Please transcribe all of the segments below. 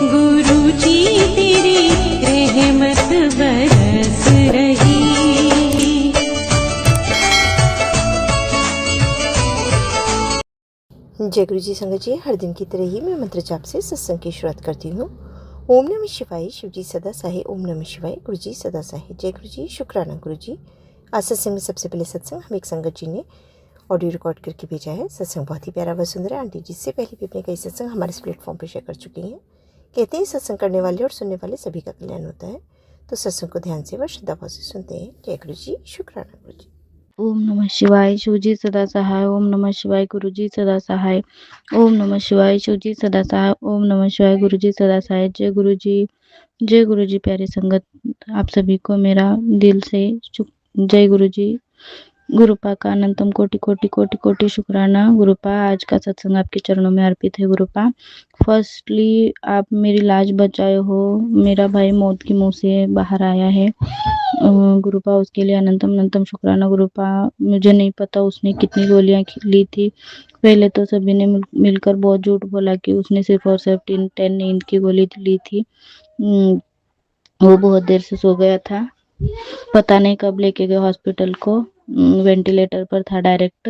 गुरु जी तेरी रहमत बरस रही। जय गुरु जी संगत जी, हर दिन की तरह ही मैं मंत्र जाप से सत्संग की शुरुआत करती हूँ। ओम नमः शिवाय, शिव जी सदा सहाय। ओम नमः शिवाय, गुरु जी सदा सहाय। जय गुरु जी, शुक्राना गुरु जी। आज सत्संग में सबसे पहले सत्संग हम एक संगत जी ने ऑडियो रिकॉर्ड करके भेजा है। सत्संग बहुत ही प्यारा व सुंदर है। आंटी जी से पहले भी अपने कई सत्संग हमारे इस प्लेटफॉर्म पर शेयर कर चुकी हैं। कहते हैं सत्संग करने वाले और सुनने वाले सभी का कल्याण होता है। तो सत्संग को ध्यान से व श्रद्धा भाव से सुनते हैं। जय गुरु जी, शुक्राना गुरु जी। ओम नमः शिवाय, शिवजी सदा सहाय। ओम नमः शिवाय, गुरुजी सदा सहाय। ओम नमः शिवाय, शिवजी सदा सहाय। ओम नमः शिवाय, गुरुजी सदा सहाय। जय गुरु जी, जय गुरु जी। प्यारे संगत, आप सभी को मेरा दिल से जय गुरु जी। गुरुपा का अनंतम कोटि कोटि कोटि कोटि शुक्राना। गुरुपा, आज का सत्संग आपके चरणों में अर्पित है। गुरुपा, फर्स्टली आप मेरी लाज बचाए हो। मेरा भाई मौत की मुंह से बाहर आया है। गुरुपा, उसके लिए अनंतम अनंतम शुक्राना। गुरुपा, मुझे नहीं पता उसने कितनी गोलियां ली थी। पहले तो सभी ने मिलकर बहुत झूठ बोला कि उसने सिर्फ और सिर्फ 10 नींद की गोली ली थी। वो बहुत देर से सो गया था। पता नहीं कब लेके गए हॉस्पिटल को। वेंटिलेटर पर था डायरेक्ट।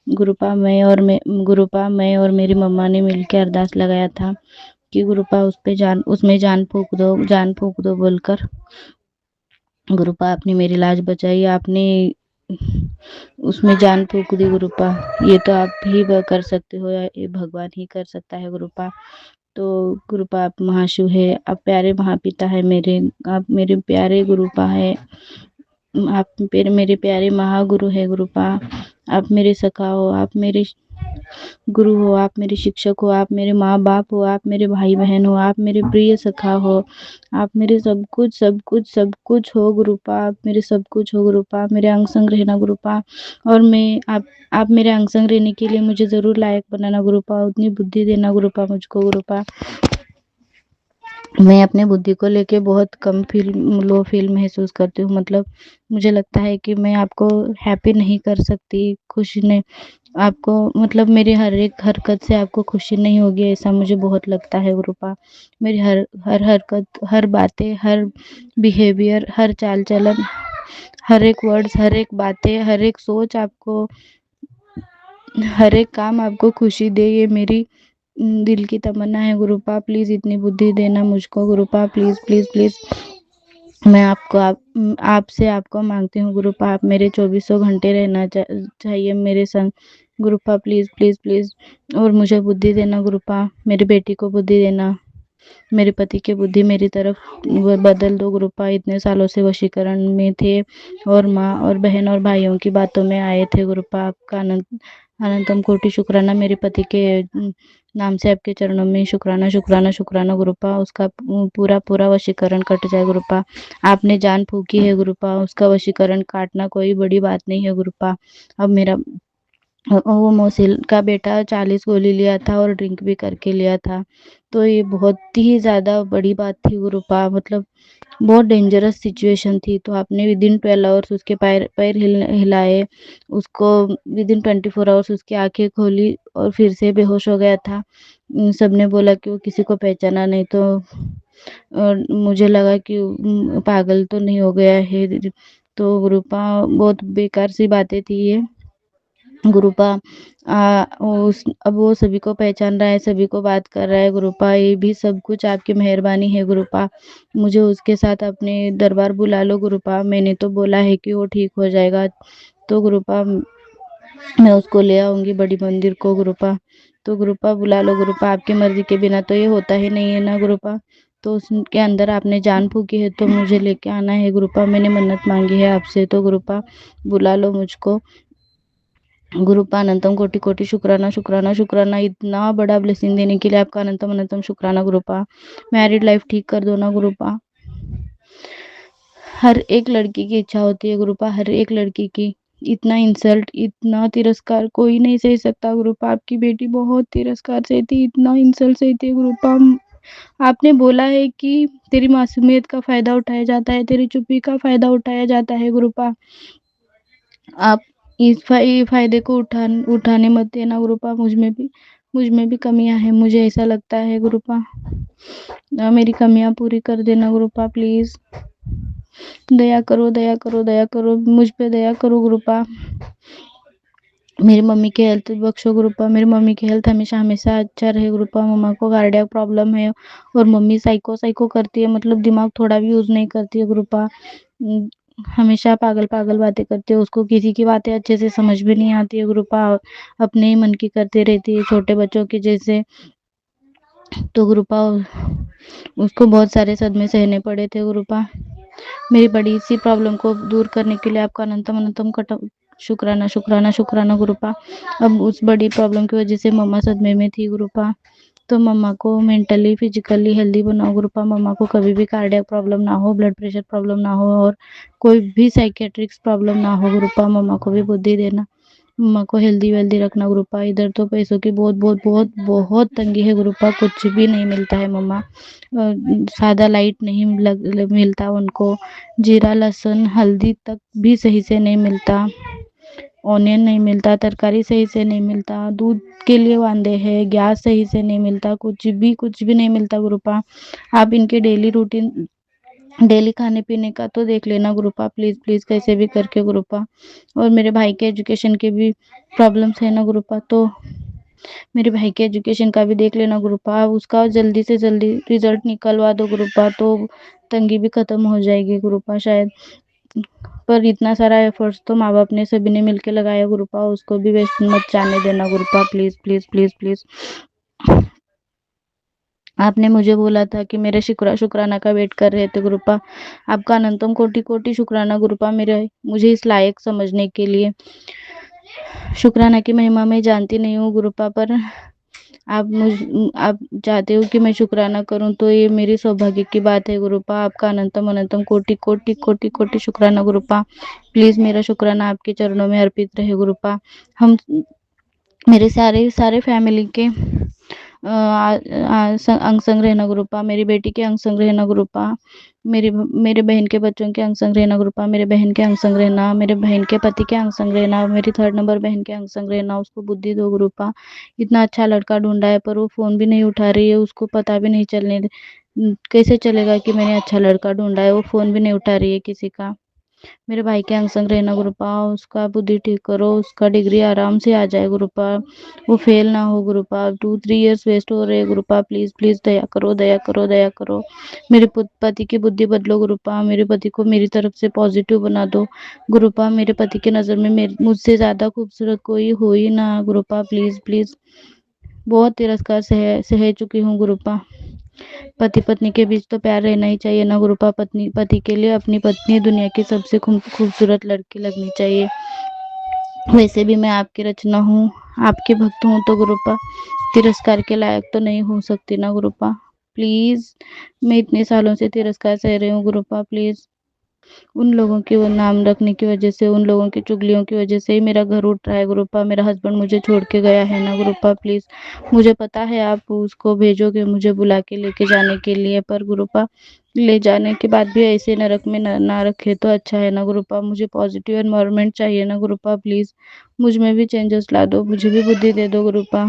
गुरुपा, मैं और मेरी मम्मा ने मिलकर अरदास लगाया था कि गुरुपा उसमें जान फूंक दो बोलकर। गुरुपा, आपने मेरी लाज बचाई, आपने उसमें जान फूंक दी। गुरुपा, ये तो आप ही कर सकते हो, या ये भगवान ही कर सकता है। गुरुपा, तो गुरुपा, आप महाशिव है, आप प्यारे महापिता है मेरे, आप मेरे प्यारे गुरुपा है, आप मेरे प्यारे महागुरु है। गुरुपा, आप मेरे सखा हो, आप मेरे गुरु हो, आप मेरे शिक्षक हो, आप मेरे माँ बाप हो, आप मेरे भाई बहन हो, आप मेरे प्रिय सखा हो, आप मेरे सब कुछ सब कुछ सब कुछ हो। गुरुपा, आप मेरे सब कुछ हो। गुरुपा, मेरे अंग संग रहना गुरुपा, और मैं आप मेरे अंग संग रहने के लिए मुझे जरूर लायक बनाना गुरुपा, उतनी बुद्धि देना गुरुपा मुझको। गुरुपा, मैं अपने बुद्धि को लेके बहुत लो फील महसूस करती हूँ। मतलब मुझे लगता है कि मैं आपको हैप्पी नहीं कर सकती, खुशी नहीं, आपको मतलब मेरी हर एक हरकत से आपको खुशी नहीं होगी, ऐसा मुझे बहुत लगता है। गुरुपा, मेरी हर हर हरकत, हर बातें, हर बिहेवियर, हर चाल चलन, हर एक वर्ड्स, हर एक बातें, हर एक सोच आपको, हर एक काम आपको खुशी दे, ये मेरी दिल की तमन्ना है। गुरुपा, प्लीज़ इतनी बुद्धि देना मुझको। गुरुपा, प्लीज़ प्लीज़ प्लीज़, मैं आपसे आपको मांगती हूँ। गुरुपा, आप मेरे 24 घंटे रहना चाहिए मेरे संग। गुरुपा, प्लीज़ प्लीज़ प्लीज़, और मुझे बुद्धि देना गुरुपा, मेरी बेटी को बुद्धि देना, मेरे पति की बुद्धि मेरी तरफ बदल दो। गुरुपा, इतने सालों से वशीकरण में थे और माँ और बहन और भाइयों की बातों में आए थे। गुरुपा, आपका अनंतम कोटि शुक्राना। मेरे पति के नाम से आपके चरणों में शुक्राना शुक्राना शुक्राना। गुरुपा, उसका पूरा पूरा वशीकरण कट जाए। गुरुपा, आपने जान फूकी है गुरुपा, उसका वशीकरण काटना कोई बड़ी बात नहीं है। गुरुपा, अब मेरा वो मौसिल का बेटा 40 गोली लिया था और ड्रिंक भी करके लिया था, तो ये बहुत ही ज़्यादा बड़ी बात थी। गुरुपा, मतलब बहुत डेंजरस सिचुएशन थी। तो आपने विदिन 12 आवर्स उसके पैर पैर हिलाए, उसको विदिन 24 आवर्स उसकी आंखें खोली और फिर से बेहोश हो गया था। सबने बोला कि वो किसी को पहचाना नहीं, तो और मुझे लगा कि पागल तो नहीं हो गया है। तो गुरुपा, बहुत बेकार सी बातें थी ये। गुरुपा, अब वो सभी को पहचान रहा है, सभी को बात कर रहा है। गुरुपा, ये भी सब कुछ आपकी मेहरबानी है। गुरुपा, मुझे उसके साथ अपने दरबार बुला लो। गुरुपा, मैंने तो बोला है कि वो ठीक हो जाएगा, तो गुरुपा मैं उसको ले आऊँगी बड़ी मंदिर को। गुरुपा, तो गुरुपा बुला लो। गुरुपा, आपकी मर्जी के बिना तो ये होता ही नहीं है ना गुरुपा, तो उसके अंदर आपने जान फूकी है तो मुझे लेके आना है। गुरुपा, मैंने मन्नत मांगी है आपसे, तो गुरुपा बुला लो मुझको। गुरुपा, अनंतम कोटि कोटि शुक्राना शुक्राना शुक्राना, इतना बड़ा ब्लेसिंग देने के लिए आपका अनंतम अनंतम शुक्राना। गुरुपा, मैरिड लाइफ ठीक कर दो ना गुरुपा, हर एक लड़की की इच्छा होती है। गुरुपा, हर एक लड़की की, इतना इंसल्ट, इतना तिरस्कार कोई नहीं सह सकता। गुरुपा, आपकी बेटी बहुत तिरस्कार सहती, इतना इंसल्ट सहती है। गुरुपा, आपने बोला है कि तेरी मासूमियत का फायदा उठाया जाता है, तेरी चुप्पी का फायदा उठाया जाता है। गुरुपा, आप इस फायदे को उठाने मत देना गुरुपा मुझ में भी। मुझ में भी कमियाँ हैं, मुझे ऐसा लगता है गुरुपा। मेरी कमियाँ पूरी कर देना गुरुपा प्लीज़। दया करो, दया करो, दया करो, मुझ पे दया करो गुरुपा। मेरी मम्मी की हेल्थ बख्शो गुरुपा। मेरी मम्मी की हेल्थ हमेशा हमेशा अच्छा रहे गुरुपा। मम्मा को कार्डियक प्रॉब्लम है और मम्मी साइको साइको करती है, मतलब दिमाग थोड़ा भी यूज़ नहीं करती है गुरुपा। हमेशा पागल पागल बातें करती है, उसको किसी की बातें अच्छे से समझ भी नहीं आती है गुरुपा। अपने ही मन की करती रहती है, छोटे बच्चों के जैसे। तो गुरुपा उसको बहुत सारे सदमे सहने पड़े थे गुरुपा। मेरी बड़ी सी प्रॉब्लम को दूर करने के लिए आपका अनंतम अनंतम शुक्राना शुक्राना शुक्राना गुरुपा। अब उस बड़ी प्रॉब्लम की वजह से मम्मा सदमे में थी गुरुपा, तो मम्मा को मेंटली फिजिकली हेल्दी बनाओ गुरुपा। मम्मा को कभी भी कार्डियक प्रॉब्लम ना हो, ब्लड प्रेशर प्रॉब्लम ना हो और कोई भी साइकेट्रिक्स प्रॉब्लम ना हो गुरुपा। मम्मा को भी बुद्धि देना, मम्मा को हेल्दी वेल्दी रखना गुरुपा। इधर तो पैसों की बहुत बहुत बहुत बहुत तंगी है गुरुपा, कुछ भी नहीं मिलता है मम्मा। सादा लाइट नहीं मिलता उनको, जीरा लहसुन हल्दी तक भी सही से नहीं मिलता, ऑनियन नहीं मिलता, तरकारी सही से नहीं मिलता, दूध के लिए वांदे हैं, गैस सही से नहीं मिलता, कुछ भी नहीं मिलता गुरुपा। आप इनके डेली रूटीन डेली खाने पीने का तो देख लेना गुरुपा प्लीज़ प्लीज़, कैसे भी करके गुरुपा। और मेरे भाई के एजुकेशन के भी प्रॉब्लम्स है ना गुरुपा, तो मेरे भाई के एजुकेशन का भी देख लेना गुरुपा। उसका जल्दी से जल्दी रिजल्ट निकलवा दो गुरुपा, तो तंगी भी खत्म हो जाएगी गुरुपा शायद। पर इतना सारा एफर्ट्स तो माँ बाप ने सभी ने मिलके लगाया गुरुपा, उसको भी वेस्ट मत जाने देना गुरुपा प्लीज़ प्लीज़ प्लीज़ प्लीज़। आपने मुझे बोला था कि मेरे शुक्राना का वेट कर रहे थे गुरुपा। आपका अनंतम कोटि कोटि शुक्राना गुरुपा, मेरे मुझे इस लायक समझने के लिए। शुक्राना की महिमा मैं जानती नहीं हूँ गुरुपा, पर आप चाहते हो कि मैं शुक्राना करूं, तो ये मेरी सौभाग्य की बात है गुरुपा। आपका अनंतम अनंतम कोटि कोटि कोटि कोटि शुक्राना गुरुपा। प्लीज़ मेरा शुक्राना आपके चरणों में अर्पित रहे गुरुपा। हम मेरे सारे सारे फैमिली के अंग संग रहना गुरुपा। मेरी बेटी के अंग संग रहना गुरुपा। मेरे बहन के बच्चों के अंग संग रहना गुरुपा। मेरे बहन के अंग संग रहना, मेरे बहन के पति के अंग संग रहना, मेरी 3rd नंबर बहन के अंग संग रहना। उसको बुद्धि दो गुरुपा। इतना अच्छा लड़का ढूंढा है पर वो फ़ोन भी नहीं उठा रही है, उसको पता भी नहीं चलने कैसे चलेगा कि मैंने अच्छा लड़का ढूंढा है, वो फ़ोन भी नहीं उठा रही है किसी का। मेरे भाई के अंग संग रहना गुरुपा, उसका बुद्धि ठीक करो, उसका डिग्री आराम से आ जाए गुरुपा, वो फेल ना हो गुरुपा। 2-3 इयर्स वेस्ट हो रहे गुरुपा, प्लीज़ प्लीज़ दया करो, दया करो, दया करो। मेरे पति की बुद्धि बदलो गुरुपा, मेरे पति को मेरी तरफ से पॉजिटिव बना दो गुरुपा। मेरे पति की नज़र में मुझसे ज़्यादा खूबसूरत कोई हो ही ना गुरुपा, प्लीज़ प्लीज़। बहुत तिरस्कार सह चुकी हूँ गुरुपा। पति पत्नी के बीच तो प्यार रहना ही चाहिए ना गुरुपा। पत्नी पति के लिए अपनी पत्नी दुनिया की सबसे खूबसूरत लड़की लगनी चाहिए। वैसे भी मैं आपकी रचना हूँ, आपके भक्त हूँ, तो गुरुपा तिरस्कार के लायक तो नहीं हो सकती ना गुरुपा। प्लीज़, मैं इतने सालों से तिरस्कार सह रही हूँ गुरुपा, प्लीज़। उन लोगों की वो नाम रखने की वजह से, उन लोगों की चुगलियों की वजह से ही मेरा घर उठ रहा है गुरुपा। मेरा हस्बैंड मुझे छोड़ के गया है ना गुरुपा, प्लीज़। मुझे पता है आप उसको भेजोगे मुझे बुला के लेके जाने के लिए, पर गुरुपा ले जाने के बाद भी ऐसे नरक में ना रखे तो अच्छा है ना गुरुपा। मुझे पॉजिटिव एनवायरनमेंट चाहिए ना गुरुपा, प्लीज़। मुझ में भी चेंजेस ला दो, मुझे भी बुद्धि दे दो गुरुपा।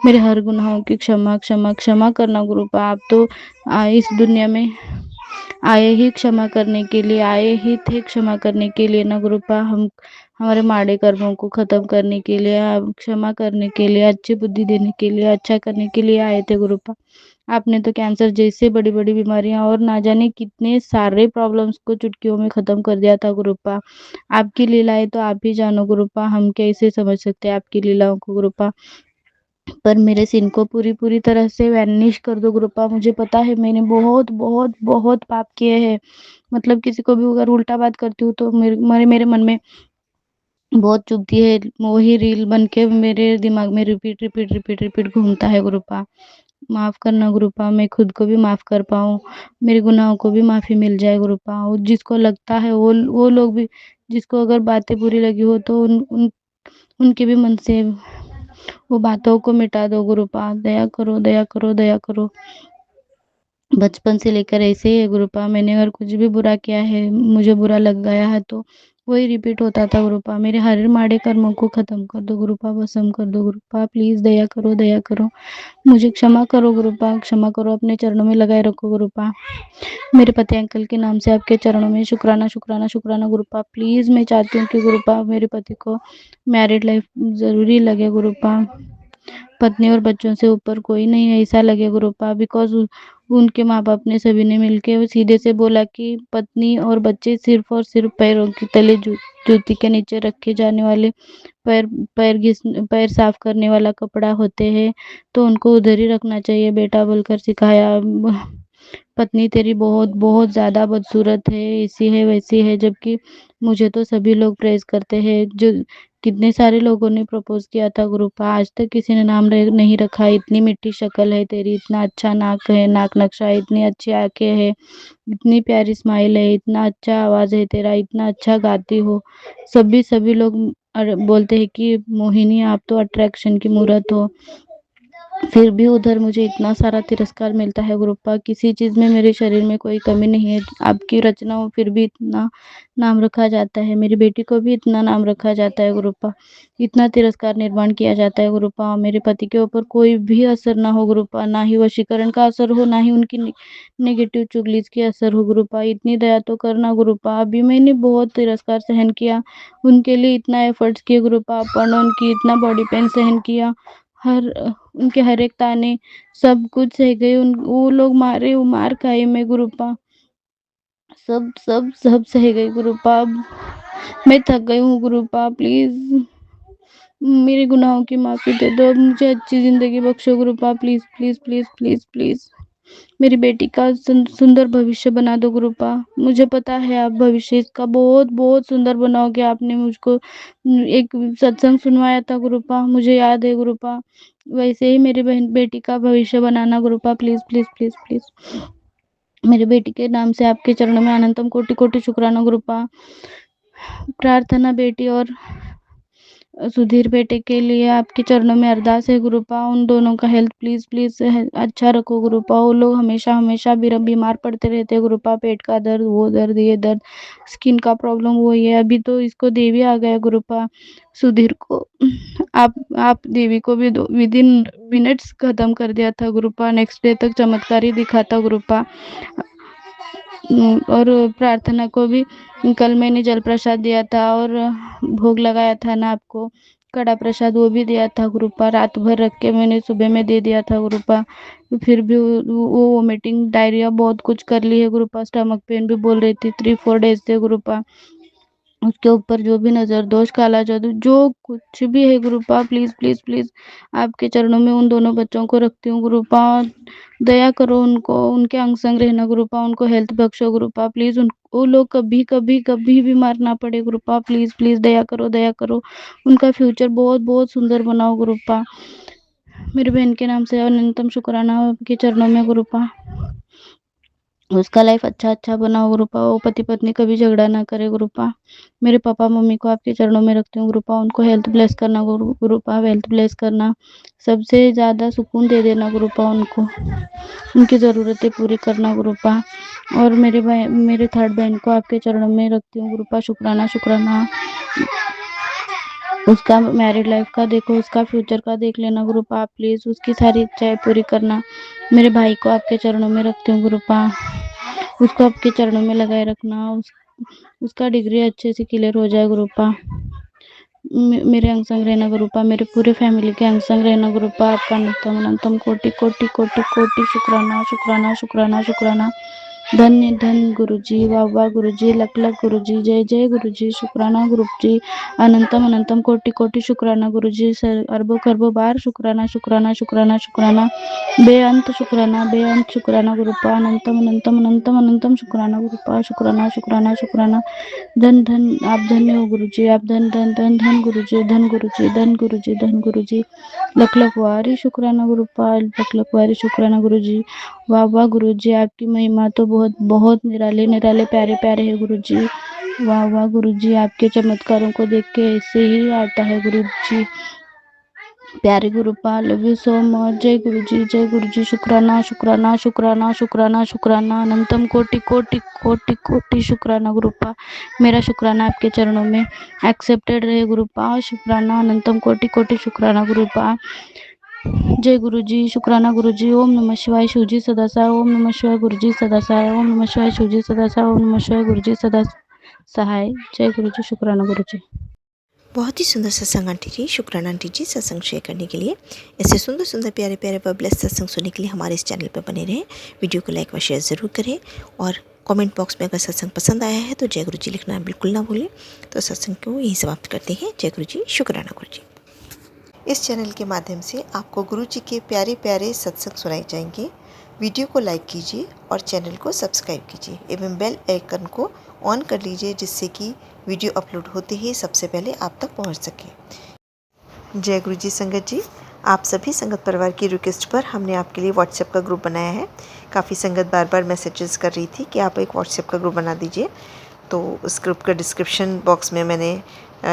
मेरे हर गुनाहों की क्षमा क्षमा क्षमा करना गुरुपा। आप तो इस दुनिया में आए ही क्षमा करने के लिए, आए ही थे क्षमा करने के लिए ना गुरुपा। हम हमारे माड़े कर्मों को ख़त्म करने के लिए, आप क्षमा करने के लिए, अच्छी बुद्धि देने के लिए, अच्छा करने के लिए आए थे गुरुपा। आपने तो कैंसर जैसे बड़ी बड़ी बीमारियां और ना जाने कितने सारे प्रॉब्लम्स को चुटकियों में ख़त्म कर दिया था गुरुपा। आपकी लीलाएं तो आप ही जानो गुरुपा, हम कैसे समझ सकते हैं आपकी लीलाओं को गुरुपा। पर मेरे सिन को पूरी पूरी तरह से वैनिश कर दो गुरुपा। मुझे पता है मैंने बहुत बहुत बहुत पाप किए हैं, मतलब किसी को भी अगर उल्टा बात करती हूँ तो मेरे मन में बहुत चुभती है, वही रील बन के मेरे दिमाग में रिपीट रिपीट रिपीट रिपीट घूमता है गुरुपा। माफ़ करना गुरुपा, मैं खुद को भी माफ़ कर पाऊँ, मेरे गुनाहों को भी माफ़ी मिल जाए गुरुपा। और जिसको लगता है वो लोग भी, जिसको अगर बातें बुरी लगी हो तो उनके भी मन से वो बातों को मिटा दो गुरुपा। दया करो, दया करो, दया करो। बचपन से लेकर ऐसे ही है गुरुपा, मैंने अगर कुछ भी बुरा किया है, मुझे बुरा लग गया है तो वही रिपीट होता था गुरुपा। मेरे हर माड़े कर्मों को खत्म कर दो गुरुपा, भस्म कर दो गुरुपा, प्लीज दया करो, दया करो, मुझे क्षमा करो गुरुपा, क्षमा करो, अपने चरणों में लगाए रखो गुरुपा। मेरे पति अंकल के नाम से आपके चरणों में शुक्राना शुक्राना शुक्राना गुरुपा। प्लीज मैं चाहती हूँ कि गुरुपा मेरे पति को मैरिड लाइफ जरूरी लगे गुरुपा, पत्नी और बच्चों से ऊपर कोई नहीं है ऐसा लगे गुरुपा। बिकॉज उनके माँ बाप ने सभी ने मिलके वो सीधे से बोला कि पत्नी और बच्चे सिर्फ और सिर्फ पैरों के तले जूती के नीचे रखे जाने वाले पैर पैर साफ करने वाला कपड़ा होते हैं, तो उनको उधर ही रखना चाहिए बेटा बोलकर सिखाया। पत्नी तेरी बहुत बहुत ज़्यादा बदसूरत है, ऐसी है वैसी है, जबकि मुझे तो सभी लोग प्रेज़ करते हैं। जो कितने सारे लोगों ने प्रपोज़ किया था गुरुपा, आज तक किसी ने नाम नहीं रखा। इतनी मिट्टी शक्ल है तेरी, इतना अच्छा नाक है, नाक नक्शा है, इतनी अच्छी आँखें हैं, इतनी प्यारी स्माइल है, इतना अच्छा आवाज़ है तेरा, इतना अच्छा गाती हो। सभी लोग बोलते हैं कि मोहिनी आप तो अट्रैक्शन की मूरत हो। फिर भी उधर मुझे इतना सारा तिरस्कार मिलता है गुरुपा। किसी चीज़ में मेरे शरीर में कोई कमी नहीं है, आपकी रचना हो फिर भी इतना नाम रखा जाता है, मेरी बेटी को भी इतना नाम रखा जाता है गुरुपा, इतना तिरस्कार निर्माण किया जाता है गुरुपा। मेरे पति के ऊपर कोई भी असर ना हो गुरुपा, ना ही वशीकरण का असर हो, ना ही उनकी नेगेटिव चुगली की असर हो गुरुपा, इतनी दया तो करना गुरुपा। अभी मैंने बहुत तिरस्कार सहन किया, उनके लिए इतना एफर्ट्स किए गुरुपा, अपन उनकी इतना बॉडी पेन सहन किया, हर उनके हर एक ताने सब कुछ सह गए। वो लोग मारे, वो मार खाए मैं गुरुपा, सब सब सब सह गई गुरुपा। अब मैं थक गई हूँ गुरुपा, प्लीज मेरे गुनाहों की माफी दे दो, अब मुझे अच्छी जिंदगी बख्शो गुरुपा, please please please please please मेरी बेटी का सुंदर भविष्य बना दो गुरुपा। मुझे पता है आप भविष्य इसका बहुत बहुत सुंदर बनाओगे। आपने मुझको एक सत्संग सुनवाया था गुरुपा, मुझे याद है गुरुपा, वैसे ही मेरी बहन बेटी का भविष्य बनाना गुरुपा, प्लीज प्लीज प्लीज प्लीज मेरी बेटी के नाम से आपके चरणों में अनंतम कोटि कोटि शुक्राना गुरुपा। प्रार्थना बेटी और सुधीर बेटे के लिए आपके चरणों में अरदास है गुरुपा, उन दोनों का हेल्थ प्लीज प्लीज अच्छा रखो गुरुपा। वो लोग हमेशा हमेशा बीमार पड़ते रहते हैं गुरुपा, पेट का दर्द, वो दर्द, ये दर्द, स्किन का प्रॉब्लम, वो ये, अभी तो इसको देवी आ गया गुरुपा। सुधीर को आप देवी को भी विद इन मिनट्स खत्म कर दिया था गुरुपा, नेक्स्ट डे तक चमत्कार ही दिखा था गुरुपा। और प्रार्थना को भी कल मैंने जल प्रसाद दिया था और भोग लगाया था ना आपको, कड़ा प्रसाद वो भी दिया था गुरुपा, रात भर रख के मैंने सुबह में दे दिया था गुरुपा। फिर भी वो वोमिटिंग डायरिया बहुत कुछ कर ली है गुरुपा, स्टमक पेन भी बोल रही थी 3-4 डेज से गुरुपा। उसके ऊपर जो भी नजर दोष, काला जादू, जो कुछ भी है गुरुपा, प्लीज प्लीज प्लीज आपके चरणों में उन दोनों बच्चों को रखती हूँ गुरुपा, दया करो उनको, उनके अंग संग रहना गुरुपा, उनको हेल्थ बख्शो गुरुपा, प्लीज वो लोग कभी कभी कभी बीमार ना पड़े गुरुपा, प्लीज प्लीज दया करो, दया करो, उनका फ्यूचर बहुत बहुत सुंदर बनाओ गुरुपा। मेरी बहन के नाम से अनंतम शुक्राना आपके चरणों में गुरुपा, उसका लाइफ अच्छा बनाओ गुरुपा, वो पति पत्नी कभी झगड़ा ना करे गुरुपा। मेरे पापा मम्मी को आपके चरणों में रखती हूँ गुरुपा, उनको हेल्थ ब्लेस करना गुरुपा, हेल्थ ब्लेस करना, सबसे ज़्यादा सुकून दे देना गुरुपा उनको, उनकी ज़रूरतें पूरी करना गुरुपा। और मेरे थर्ड बहन को आपके चरणों में रखती हूँ गुरुपा, शुक्राना शुक्राना, उसका मैरिड लाइफ का देखो, उसका फ्यूचर का देख लेना गुरुपा, प्लीज उसकी सारी इच्छाएं पूरी करना। मेरे भाई को आपके चरणों में रखती हूँ गुरुपा, उसको आपके चरणों में लगाए रखना, उसका डिग्री अच्छे से क्लियर हो जाए गुरुपा। मेरे अंग संग रहना गुरुपा, मेरे पूरे फैमिली के अंग संग रहना गुरुपा, आपका अनंतम अनंतम कोटि कोटि कोटि कोटि शुक्राना शुक्राना शुक्राना शुक्राना। धन्य धन गुरुजी, वाह वाह गुरुजी, लख लख गुरुजी, जय जय गुरुजी, शुक्राना गुरुजी, अनंतम अनंतम कोटि कोटि शुक्राना गुरुजी, अरबों खरबों बार शुक्राना शुक्राना शुक्राना शुक्राना, बेअंत शुक्राना गुरुपा, अनंतम अनंतम अनंतम अनंतम शुक्राना गुरुपा, शुक्राना शुक्राना शुक्राना। धन धन आप धन्य हो गुरुजी, आप धन धन धन धन गुरुजी, धन गुरुजी, धन गुरुजी, धन गुरुजी, लख लख वारी शुक्राना गुरुपा, लख लख वारी शुक्राना गुरुजी, वाह वाह गुरुजी, आपकी महिमा तो बहुत बहुत निराले निराले प्यारे प्यारे है गुरुजी, वाह वाह गुरुजी, आपके चमत्कारों को देख के ऐसे ही आता है गुरुजी। प्यारे गुरुपा, लव यू सो मच। जय गुरु जी, शुक्राना शुक्राना शुक्राना शुक्राना शुक्राना, अनंतम कोटि कोटि कोटि कोटि शुक्राना गुरुपा। मेरा शुक्राना आपके चरणों में एक्सेप्टेड रहे गुरुपा। शुक्राना, अनंतम कोटि कोटि शुक्राना गुरुपा। जय गुरु जी, शुक्राना गुरु जी। ओम नमः शिवाय, शिव जी सदा सहाय। ओम नमः शिवाय, गुरु जी सदा सहाय। ओम नमः शिवाय, शिव जी सदा सहाय। ओम नमः शिवाय, गुरु जी सदा सहाय। जय गुरु जी, शुक्राना गुरु जी। बहुत ही सुंदर सत्संग आंटी जी, शुक्राना आंटी जी सत्संग शेयर करने के लिए। ऐसे सुंदर सुंदर प्यारे प्यारे व ब्लेस्ड सत्संग सुनने के लिए हमारे इस चैनल पर बने रहें। वीडियो को लाइक व शेयर ज़रूर करें और कमेंट बॉक्स में अगर सत्संग पसंद आया है तो जय गुरु जी लिखना बिल्कुल ना भूलें। तो सत्संग को यहीं समाप्त करते हैं। जय गुरु जी, शुक्राना गुरु जी। इस चैनल के माध्यम से आपको गुरु जी के प्यारे प्यारे सत्संग सुनाए जाएंगे। वीडियो को लाइक कीजिए और चैनल को सब्सक्राइब कीजिए एवं बेल आइकन को ऑन कर लीजिए, जिससे कि वीडियो अपलोड होते ही सबसे पहले आप तक पहुंच सके। जय गुरु जी संगत जी, आप सभी संगत परिवार की रिक्वेस्ट पर हमने आपके लिए व्हाट्सएप का ग्रुप बनाया है। काफ़ी संगत बार बार मैसेजेस कर रही थी कि आप एक व्हाट्सएप का ग्रुप बना दीजिए, तो उस ग्रुप का डिस्क्रिप्शन बॉक्स में मैंने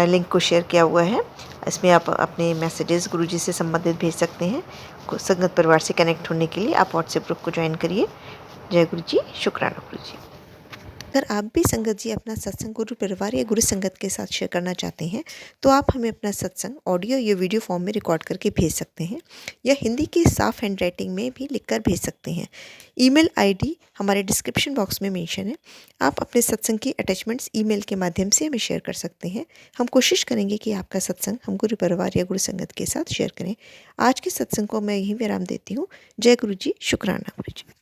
लिंक को शेयर किया हुआ है। इसमें आप अपने मैसेजेस गुरुजी से संबंधित भेज सकते हैं। संगत परिवार से कनेक्ट होने के लिए आप व्हाट्सएप ग्रुप को ज्वाइन करिए। जय गुरु जी, शुक्राना गुरु जी। अगर आप भी संगत जी अपना सत्संग गुरु परिवार या गुरु संगत के साथ शेयर करना चाहते हैं तो आप हमें अपना सत्संग ऑडियो या वीडियो फॉर्म में रिकॉर्ड करके भेज सकते हैं, या हिंदी की साफ हैंड राइटिंग में भी लिखकर भेज सकते हैं। ईमेल आईडी हमारे डिस्क्रिप्शन बॉक्स में मेंशन है। आप अपने सत्संग की अटैचमेंट्स ईमेल के माध्यम से हमें शेयर कर सकते हैं। हम कोशिश करेंगे कि आपका सत्संग हम गुरु परिवार या गुरु संगत के साथ शेयर करें। आज के सत्संग को मैं यहीं विराम देती हूँ। जय गुरु जी, शुक्राना गुरु जी।